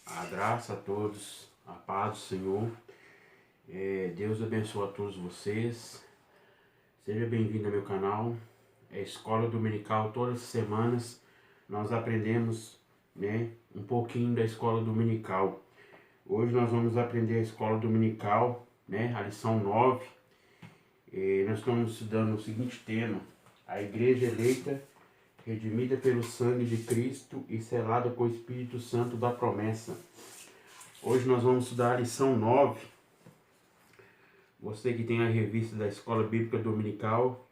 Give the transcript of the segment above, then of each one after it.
A graça a todos, a paz do Senhor. Deus abençoe a todos vocês. Seja bem-vindo ao meu canal. É Escola Dominical. Todas as semanas nós aprendemos, um pouquinho da Escola Dominical. Hoje nós vamos aprender a Escola Dominical, a lição 9. Nós estamos estudando o seguinte tema: a Igreja eleita, redimida pelo sangue de Cristo e selada com o Espírito Santo da promessa. Hoje nós vamos estudar a lição 9. Você que tem a revista da Escola Bíblica Dominical,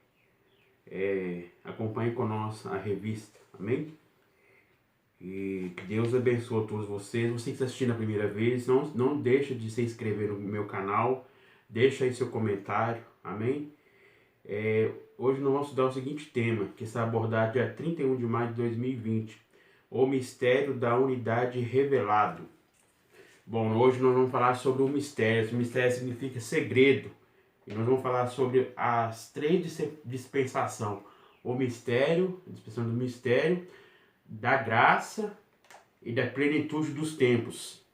acompanhe conosco a revista, amém? E que Deus abençoe a todos vocês. Você que está assistindo a primeira vez, não deixa de se inscrever no meu canal, deixa aí seu comentário, amém? Hoje nós vamos estudar o seguinte tema, que está abordado dia 31 de maio de 2020. O mistério da unidade revelado. Bom, hoje nós vamos falar sobre o mistério. O mistério significa segredo. E nós vamos falar sobre as três dispensações. O mistério, a dispensação do mistério, da graça e da plenitude dos tempos.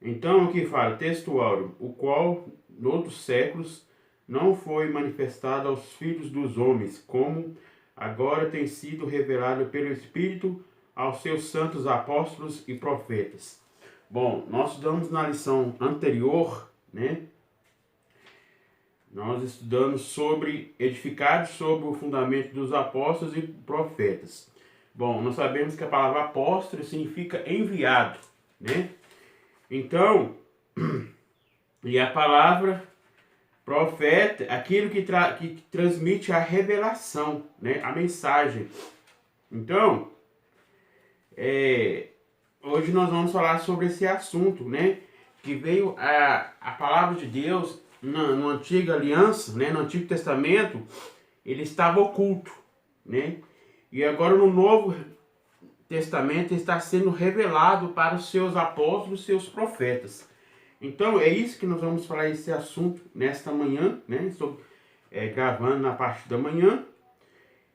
Então, o que fala? Textual, o qual, noutros séculos, não foi manifestado aos filhos dos homens, como agora tem sido revelado pelo Espírito aos seus santos apóstolos e profetas. Bom, nós estudamos na lição anterior, nós estudamos sobre, edificados sobre o fundamento dos apóstolos e profetas. Bom, nós sabemos que a palavra apóstolo significa enviado, Então, e a palavra profeta, aquilo que transmite a revelação, a mensagem. Então, hoje nós vamos falar sobre esse assunto, que veio a palavra de Deus na antiga aliança, no Antigo Testamento, ele estava oculto, E agora no Novo Testamento está sendo revelado para os seus apóstolos, seus profetas. Então é isso que nós vamos falar, esse assunto nesta manhã, Estou gravando na parte da manhã.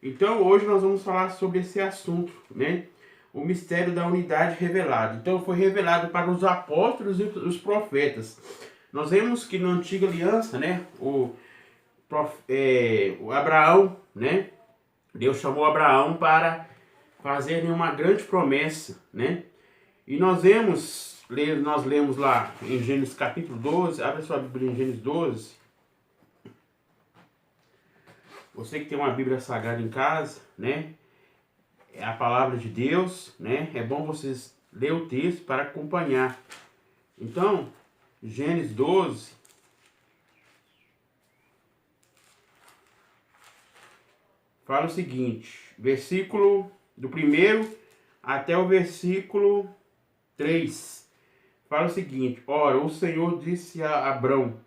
Então hoje nós vamos falar sobre esse assunto, O mistério da unidade revelada. Então foi revelado para os apóstolos e os profetas. Nós vemos que na antiga aliança, o Abraão, Deus chamou Abraão para fazer uma grande promessa, E nós lemos lá em Gênesis capítulo 12, abre sua Bíblia em Gênesis 12. Você que tem uma Bíblia Sagrada em casa, É a palavra de Deus, É bom vocês ler o texto para acompanhar. Então, Gênesis 12. Fala o seguinte, versículo do 1 até o versículo 3. Fala o seguinte: ora, o Senhor disse a Abrão: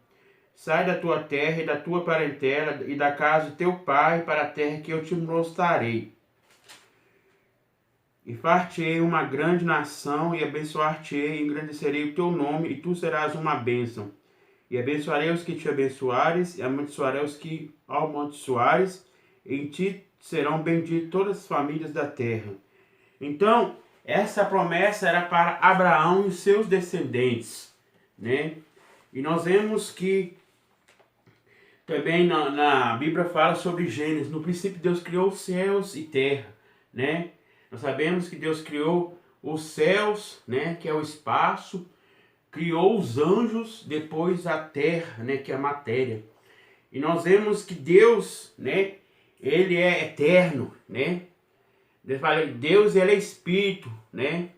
sai da tua terra e da tua parentela e da casa de teu pai para a terra que eu te mostrarei. E far-te-ei uma grande nação, e abençoar-te-ei, e engrandecerei o teu nome, e tu serás uma bênção. E abençoarei os que te abençoares, e amaldiçoarei os que amaldiçoares, e em ti serão benditas todas as famílias da terra. Então, essa promessa era para Abraão e seus descendentes, E nós vemos que também na Bíblia fala sobre Gênesis. No princípio Deus criou os céus e terra, Nós sabemos que Deus criou os céus, que é o espaço, criou os anjos, depois a terra, que é a matéria. E nós vemos que Deus, ele é eterno, Deus, ele é espírito,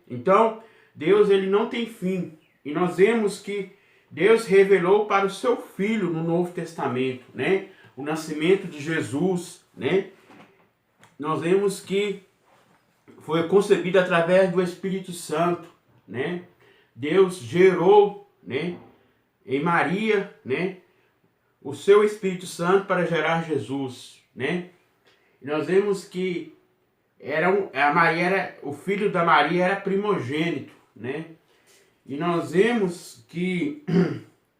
Então, Deus, ele não tem fim. E nós vemos que Deus revelou para o seu Filho no Novo Testamento, O nascimento de Jesus, Nós vemos que foi concebido através do Espírito Santo, Deus gerou, em Maria, o seu Espírito Santo para gerar Jesus, E nós vemos que o filho da Maria era primogênito, E nós vemos que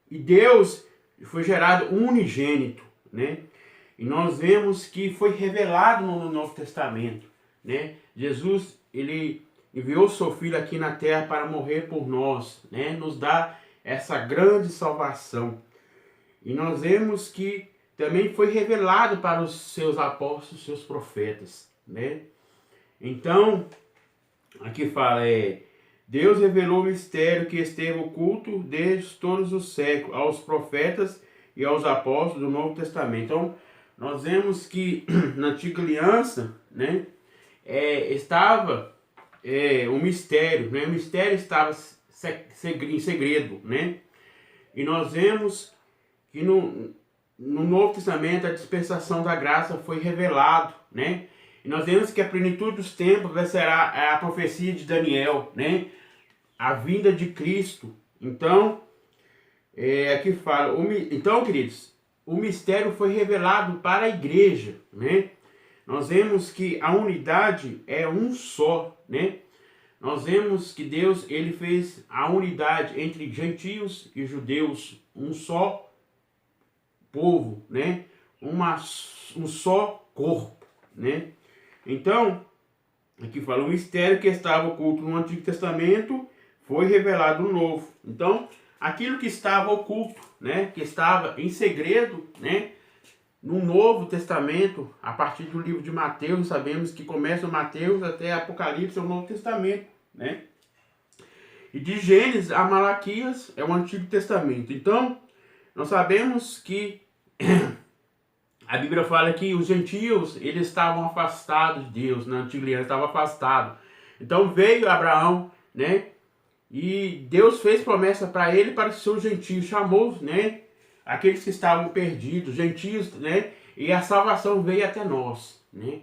Deus foi gerado unigênito, E nós vemos que foi revelado no Novo Testamento, Jesus, ele enviou seu Filho aqui na terra para morrer por nós, né? Nos dá essa grande salvação. E nós vemos que também foi revelado para os seus apóstolos, seus profetas, né? Então, aqui fala, Deus revelou o mistério que esteve oculto desde todos os séculos, aos profetas e aos apóstolos do Novo Testamento. Então, nós vemos que na Antiga Aliança, né, estava um mistério, né? O mistério estava em segredo, né? E nós vemos que no Novo Testamento a dispensação da graça foi revelado, né? E nós vemos que a plenitude dos tempos será a profecia de Daniel, né? A vinda de Cristo. Então, aqui fala, então, queridos, o mistério foi revelado para a igreja, né? Nós vemos que a unidade é um só, né? Nós vemos que Deus, ele fez a unidade entre gentios e judeus, um só povo, né? Um só corpo, né? Então, aqui fala, o mistério que estava oculto no Antigo Testamento foi revelado no Novo. Então, aquilo que estava oculto, né? Que estava em segredo, né? No Novo Testamento, a partir do livro de Mateus, sabemos que começa Mateus até Apocalipse, é o Novo Testamento, né? E de Gênesis a Malaquias é o Antigo Testamento. Então, nós sabemos que a Bíblia fala que os gentios, eles estavam afastados de Deus, na Antiga Aliança estavam afastados. Então veio Abraão, né? E Deus fez promessa para ele, para os seus gentios, chamou, né? Aqueles que estavam perdidos, gentios, né? E a salvação veio até nós, né?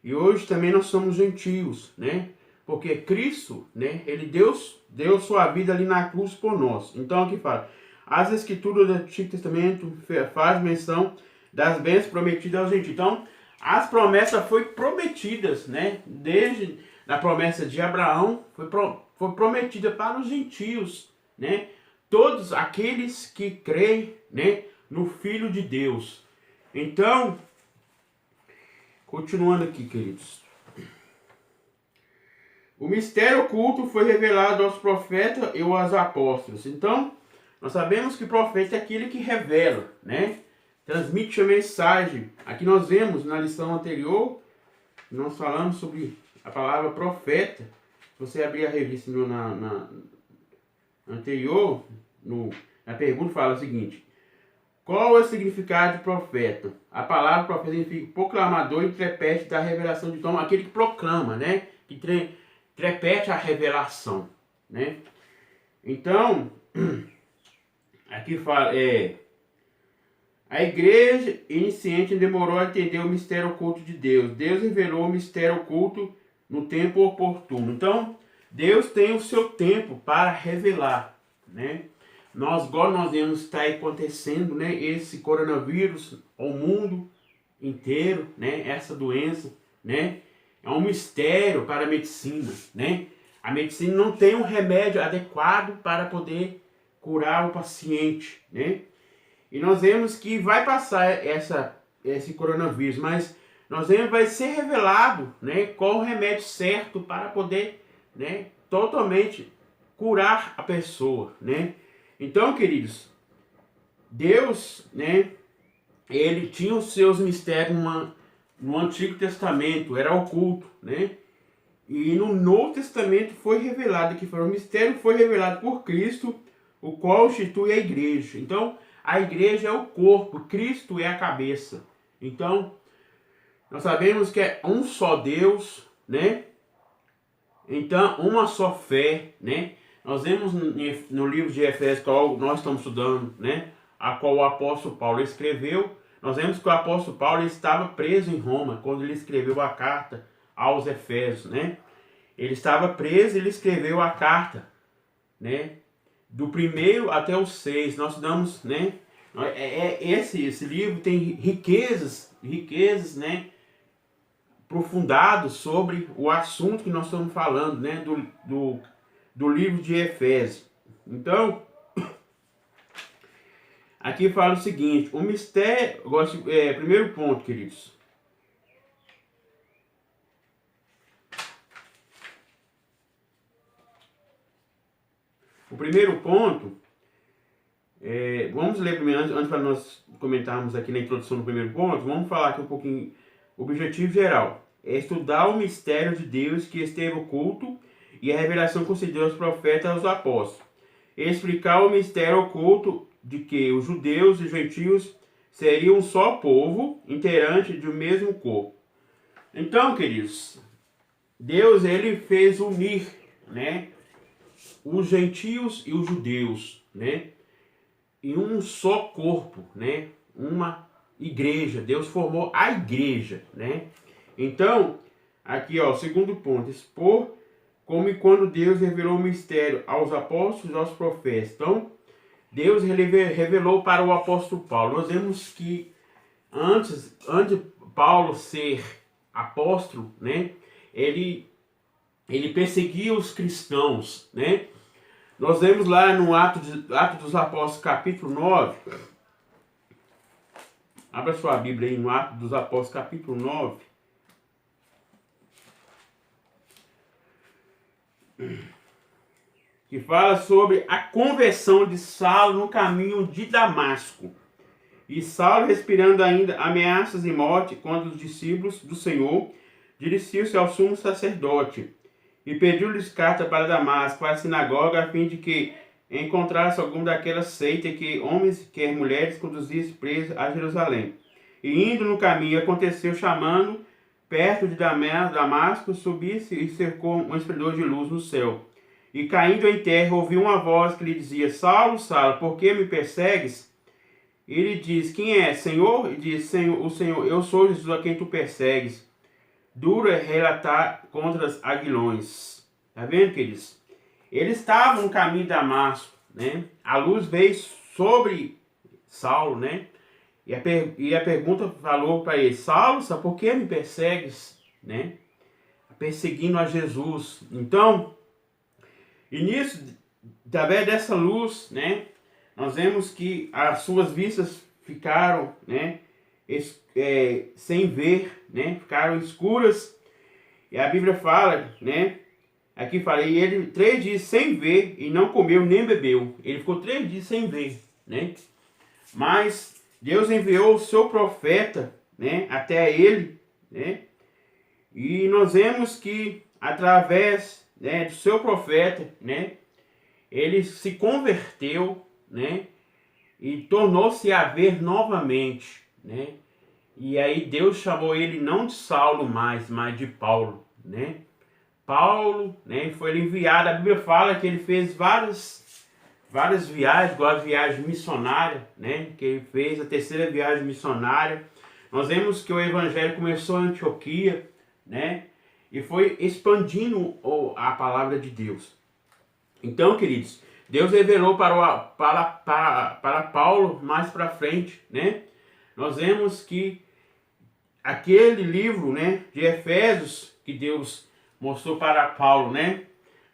E hoje também nós somos gentios, né? Porque Cristo, né? Ele deu sua vida ali na cruz por nós. Então aqui fala, as escrituras do Antigo Testamento faz menção das bênçãos prometidas aos gentios. Então, as promessas foram prometidas, né? Desde a promessa de Abraão, foi prometida para os gentios, né? Todos aqueles que creem, né, no Filho de Deus. Então, continuando aqui, queridos. O mistério oculto foi revelado aos profetas e aos apóstolos. Então, nós sabemos que o profeta é aquele que revela, né? Transmite a mensagem. Aqui nós vemos na lição anterior, nós falamos sobre a palavra profeta. Se você abrir a revista na anterior, na pergunta fala o seguinte: qual é o significado de profeta? A palavra profeta significa proclamador e intérprete da revelação de Tom, aquele que proclama, né? Que repete a revelação, né? Então, aqui fala, a igreja iniciante demorou a entender o mistério oculto de Deus. Deus revelou o mistério oculto no tempo oportuno. Então, Deus tem o seu tempo para revelar, né? Igual nós vemos está acontecendo, né? Esse coronavírus ao mundo inteiro, né? Essa doença, né? É um mistério para a medicina, né? A medicina não tem um remédio adequado para poder curar o paciente, né? E nós vemos que vai passar esse coronavírus, mas nós vemos que vai ser revelado, né? Qual o remédio certo para poder, né? Totalmente curar a pessoa, né? Então, queridos, Deus, né? Ele tinha os seus mistérios no Antigo Testamento, era oculto, né? E no Novo Testamento foi revelado, que o mistério foi revelado por Cristo, o qual institui a igreja. Então, a igreja é o corpo, Cristo é a cabeça. Então, nós sabemos que é um só Deus, né? Então, uma só fé, né? Nós vemos no livro de Efésios, qual nós estamos estudando, né? A qual o apóstolo Paulo escreveu. Nós vemos que o apóstolo Paulo estava preso em Roma, quando ele escreveu a carta aos Efésios, né? Ele estava preso e ele escreveu a carta, né? Do 1 até o 6, nós damos, né? Esse livro tem riquezas, né? Aprofundados sobre o assunto que nós estamos falando, né? Do livro de Efésios. Então, aqui fala o seguinte: o mistério, primeiro ponto, queridos. O primeiro ponto, vamos ler primeiro, antes para nós comentarmos aqui na introdução do primeiro ponto, vamos falar aqui um pouquinho, o objetivo geral é estudar o mistério de Deus que esteve oculto e a revelação concedida aos profetas e aos apóstolos. Explicar o mistério oculto de que os judeus e gentios seriam um só povo, integrante de um mesmo corpo. Então, queridos, Deus ele fez unir, né, os gentios e os judeus, né, em um só corpo, né, uma igreja. Deus formou a igreja, né? Então, aqui ó, segundo ponto, expor como e quando Deus revelou o mistério aos apóstolos e aos profetas. Então, Deus revelou para o apóstolo Paulo. Nós vemos que antes de Paulo ser apóstolo, né, ele perseguia os cristãos, né? Nós vemos lá no Ato dos Apóstolos, capítulo 9. Abra sua Bíblia aí no Ato dos Apóstolos, capítulo 9. Que fala sobre a conversão de Saulo no caminho de Damasco. E Saulo, respirando ainda ameaças e morte contra os discípulos do Senhor, dirigiu-se ao sumo sacerdote e pediu-lhes carta para Damasco, para a sinagoga, a fim de que encontrasse algum daquela seita que homens, quer mulheres, conduzisse presos a Jerusalém. E indo no caminho, aconteceu, chamando perto de Damasco, subisse e cercou um esplendor de luz no céu. E caindo em terra, ouviu uma voz que lhe dizia: Saulo, Saulo, por que me persegues? Ele diz: quem é, Senhor? E diz: Senhor, o Senhor, eu sou Jesus a quem tu persegues. Duro é relatar contra os aguilhões. Tá vendo, queridos? Ele estava no caminho de Damasco, né? A luz veio sobre Saulo, né? E a pergunta falou para ele: Saulo, por que me persegues? Né? Perseguindo a Jesus. Então, e nisso, através dessa luz, né, nós vemos que as suas vistas ficaram, né, sem ver, né, ficaram escuras. E a Bíblia fala, né, aqui fala, e ele 3 dias sem ver e não comeu nem bebeu. Ele ficou 3 dias sem ver, né? Mas Deus enviou o seu profeta, né, até ele, né? E nós vemos que através, né, do seu profeta, né, ele se converteu, né, e tornou-se a ver novamente, né? E aí Deus chamou ele não de Saulo mais, mas de Paulo, né? Paulo, né, foi enviado. A Bíblia fala que ele fez várias viagens, igual a viagem missionária, né, que ele fez, a 3ª viagem missionária. Nós vemos que o evangelho começou em Antioquia, né, e foi expandindo a palavra de Deus. Então, queridos, Deus revelou para Paulo mais para frente, né? Nós vemos que aquele livro, né, de Efésios, que Deus mostrou para Paulo, né?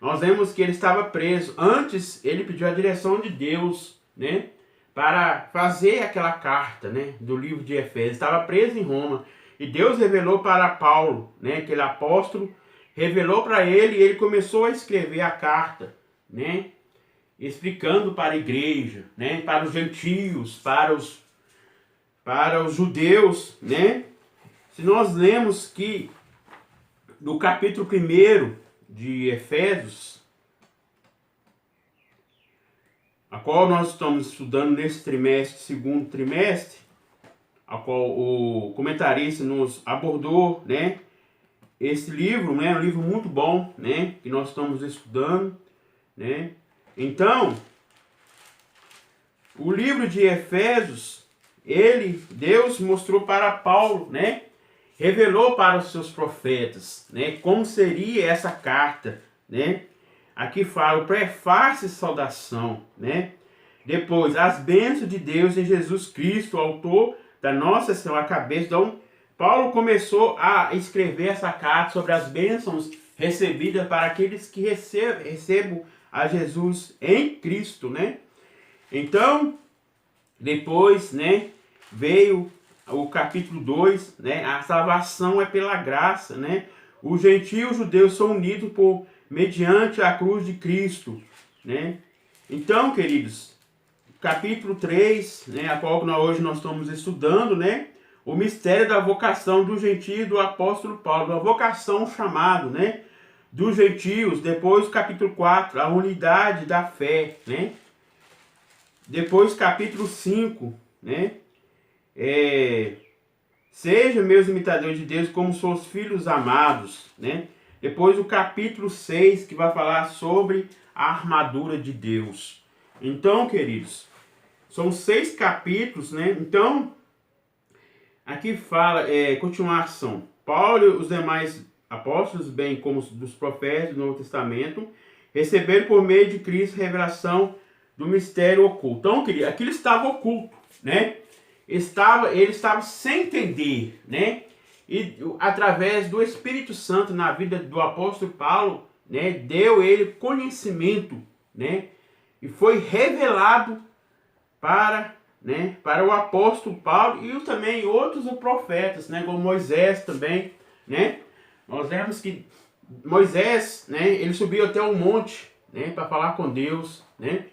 Nós vemos que ele estava preso. Antes, ele pediu a direção de Deus, né, para fazer aquela carta, né, do livro de Efésios. Estava preso em Roma. E Deus revelou para Paulo, né, aquele apóstolo, revelou para ele e ele começou a escrever a carta, né, explicando para a igreja, né, para os gentios, para os judeus, né. Se nós lemos que no capítulo 1 de Efésios, a qual nós estamos estudando nesse trimestre, segundo trimestre, a qual o comentarista nos abordou, né, esse livro, né, um livro muito bom, né, que nós estamos estudando, né. Então, o livro de Efésios, Deus mostrou para Paulo, né, revelou para os seus profetas, né, como seria essa carta, né. Aqui fala o prefácio e saudação, né. Depois, as bênçãos de Deus em Jesus Cristo, autor da nossa Senhora, a cabeça. Então, Paulo começou a escrever essa carta sobre as bênçãos recebidas para aqueles que recebam a Jesus em Cristo, né? Então, depois, né, veio o capítulo 2, né? A salvação é pela graça, né? Os gentios e os judeus são unidos mediante a cruz de Cristo, né? Então, queridos, capítulo 3, né, a qual hoje nós estamos estudando, né, o mistério da vocação do gentio do apóstolo Paulo, a vocação chamado, né, dos gentios. Depois, capítulo 4, a unidade da fé, né. Depois, capítulo 5, né, seja meus imitadores de Deus como seus filhos amados, né. Depois o capítulo 6, que vai falar sobre a armadura de Deus. Então, queridos, são 6 capítulos, né? Então, aqui fala, continuação. Paulo e os demais apóstolos, bem como dos profetas do Novo Testamento, receberam por meio de Cristo revelação do mistério oculto. Então, querido, aquilo estava oculto, né? Ele estava sem entender, né? E através do Espírito Santo na vida do apóstolo Paulo, né, deu ele conhecimento, né, e foi revelado para o apóstolo Paulo e também outros profetas, né, como Moisés também, né. Nós vemos que Moisés, né, ele subiu até um monte, né, para falar com Deus, né.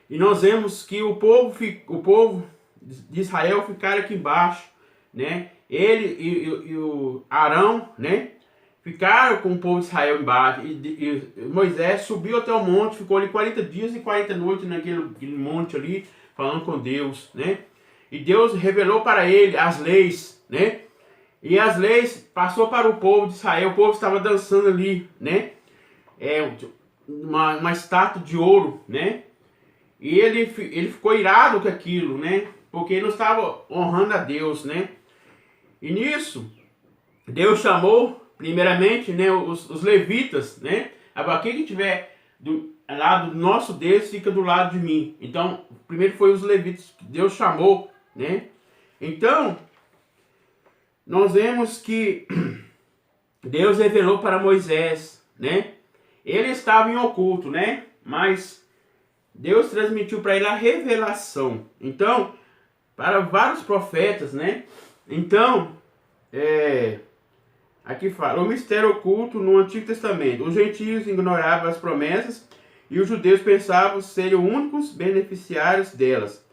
E nós vemos que o povo de Israel ficaram aqui embaixo, né. Ele e o Arão, né, ficaram com o povo de Israel embaixo. E Moisés subiu até o monte, ficou ali 40 dias e 40 noites naquele monte ali, falando com Deus, né. E Deus revelou para ele as leis, né. E as leis passou para o povo de Israel. O povo estava dançando ali, né. Uma estátua de ouro, né. E ele ficou irado com aquilo, né, porque ele não estava honrando a Deus, né. E nisso, Deus chamou, primeiramente, né, os levitas, né? Aquele que estiver do lado do nosso Deus fica do lado de mim. Então, primeiro foi os levitas que Deus chamou, né? Então, nós vemos que Deus revelou para Moisés, né? Ele estava em oculto, né? Mas Deus transmitiu para ele a revelação. Então, para vários profetas, né? Então, aqui fala, o mistério oculto no Antigo Testamento. Os gentios ignoravam as promessas e os judeus pensavam serem os únicos beneficiários delas.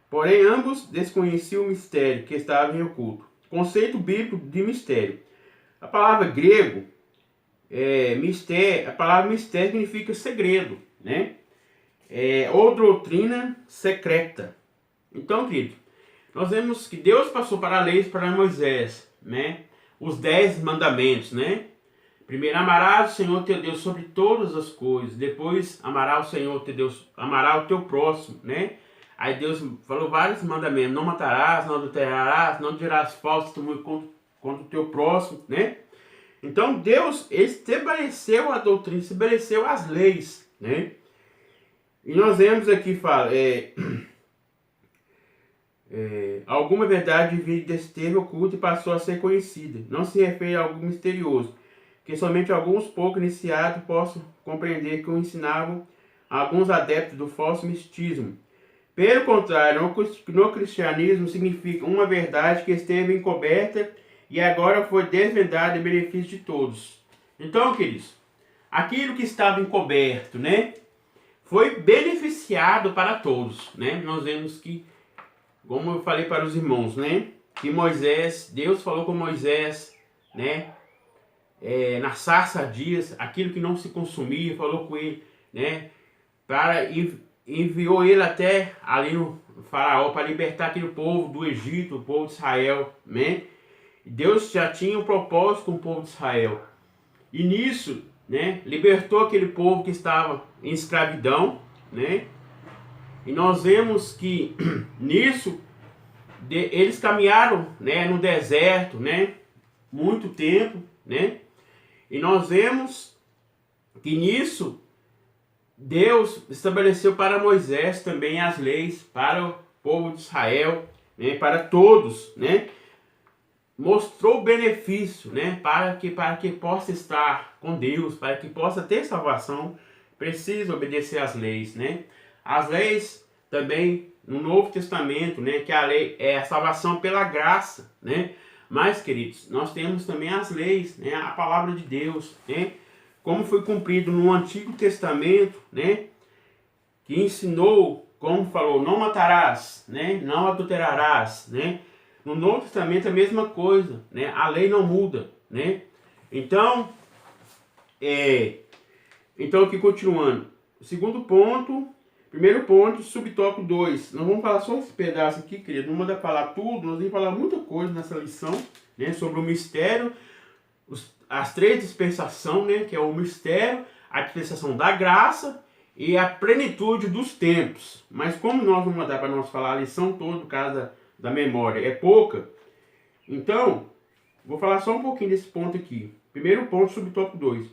Porém, ambos desconheciam o mistério que estava em oculto. Conceito bíblico de mistério. A palavra grego, a palavra mistério significa segredo, né? Ou doutrina secreta. Então, querido, nós vemos que Deus passou para a lei para Moisés, né? Os 10 mandamentos, né? Primeiro, amarás o Senhor teu Deus sobre todas as coisas. Depois, amarás o Senhor teu Deus, amarás o teu próximo, né? Aí Deus falou vários mandamentos. Não matarás, não adulterarás, não dirás falso testemunho contra o teu próximo, né? Então, Deus estabeleceu a doutrina, estabeleceu as leis, né? E nós vemos aqui, fala, alguma verdade divina esteve oculta e passou a ser conhecida. Não se refere a algo misterioso, que somente alguns poucos iniciados possam compreender que o ensinavam alguns adeptos do falso misticismo. Pelo contrário, no cristianismo significa uma verdade que esteve encoberta e agora foi desvendada em benefício de todos. Então, queridos, aquilo que estava encoberto, né, foi beneficiado para todos, né? Nós vemos que, como eu falei para os irmãos, né, que Deus falou com Moisés, né, na sarça dias, aquilo que não se consumia, falou com ele, né, enviou ele até ali no faraó para libertar aquele povo do Egito, o povo de Israel, né? Deus já tinha um propósito com o povo de Israel. E nisso, né, libertou aquele povo que estava em escravidão, né? E nós vemos que nisso eles caminharam, né, no deserto, né, muito tempo, né? E nós vemos que nisso Deus estabeleceu para Moisés também as leis para o povo de Israel, né, para todos, né? Mostrou o benefício, né, para que possa estar com Deus, para que possa ter salvação, precisa obedecer às leis, né? As leis também no Novo Testamento, né, que a lei é a salvação pela graça, né? Mas, queridos, nós temos também as leis, né, a palavra de Deus, né? Como foi cumprido no Antigo Testamento, né? que ensinou, como falou, não matarás, né? Não adulterarás, né? No Novo Testamento é a mesma coisa, né? A lei não muda, né? Então, aqui continuando. Segundo ponto, primeiro ponto, subtópico 2. Nós vamos falar só esse pedaço aqui, querido. Não manda falar tudo, nós vamos falar muita coisa nessa lição, né? Sobre o mistério, as três dispensações, né? Que é o mistério, a dispensação da graça e a plenitude dos tempos. Mas como nós vamos mandar para nós falar a lição toda, por causa da memória, é pouca, então, vou falar só um pouquinho desse ponto aqui. Primeiro ponto, subtópico 2.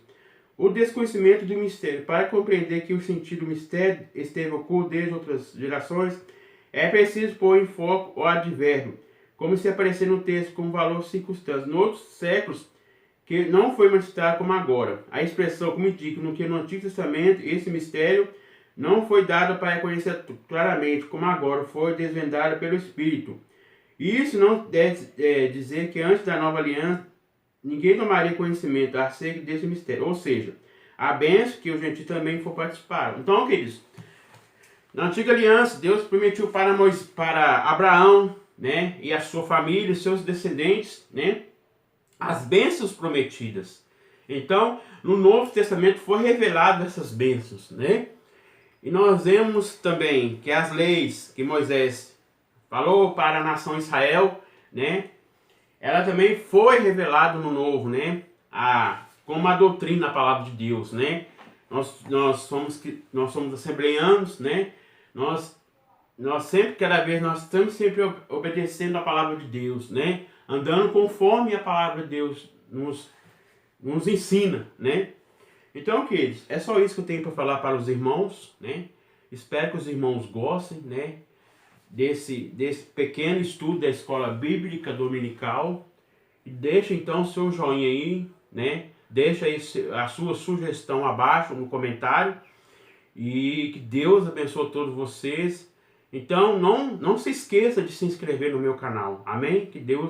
O desconhecimento do mistério. Para compreender que o sentido do mistério esteve oculto desde outras gerações, é preciso pôr em foco o advérbio, como se aparecer no texto como valor circunstância. Nos outros séculos, que não foi manifestado como agora. A expressão, como indica que no Antigo Testamento, esse mistério não foi dado para conhecer claramente, como agora foi desvendado pelo Espírito. Isso não deve dizer que antes da nova aliança, ninguém tomaria conhecimento acerca desse mistério. Ou seja, a bênção que os gentios também for participar. Então, queridos, na antiga aliança, Deus prometeu para Abraão, né, e a sua família, os seus descendentes, né, as bênçãos prometidas. Então, no Novo Testamento foi revelado essas bênçãos, né? E nós vemos também que as leis que Moisés falou para a nação Israel, né? Ela também foi revelada no Novo, né? Como a doutrina da palavra de Deus, né? Nós somos assembleanos, né? Nós sempre, cada vez, nós estamos sempre obedecendo a palavra de Deus, né? Andando conforme a palavra de Deus nos ensina, né? Então, queridos, é só isso que eu tenho para falar para os irmãos, né? Espero que os irmãos gostem, né? Desse pequeno estudo da escola bíblica dominical. E deixa então o seu joinha aí, né? Deixa aí a sua sugestão abaixo no comentário. E que Deus abençoe todos vocês. Então, não se esqueça de se inscrever no meu canal. Amém? Que Deus